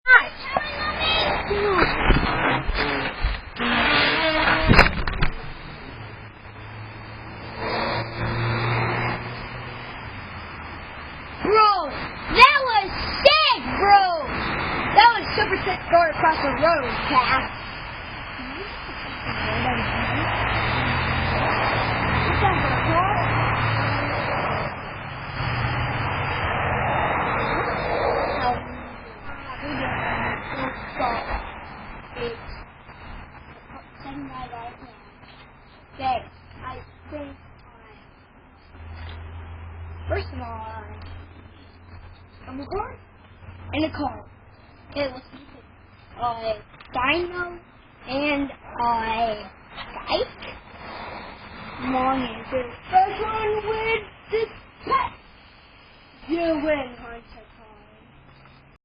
Bro, that was sick, bro. That was super sick going across the road, Cat. Okay, I think first of all, I'm recording in a car. It was a dino and a bike. Long answer. First one with the pet. You win, Hunter.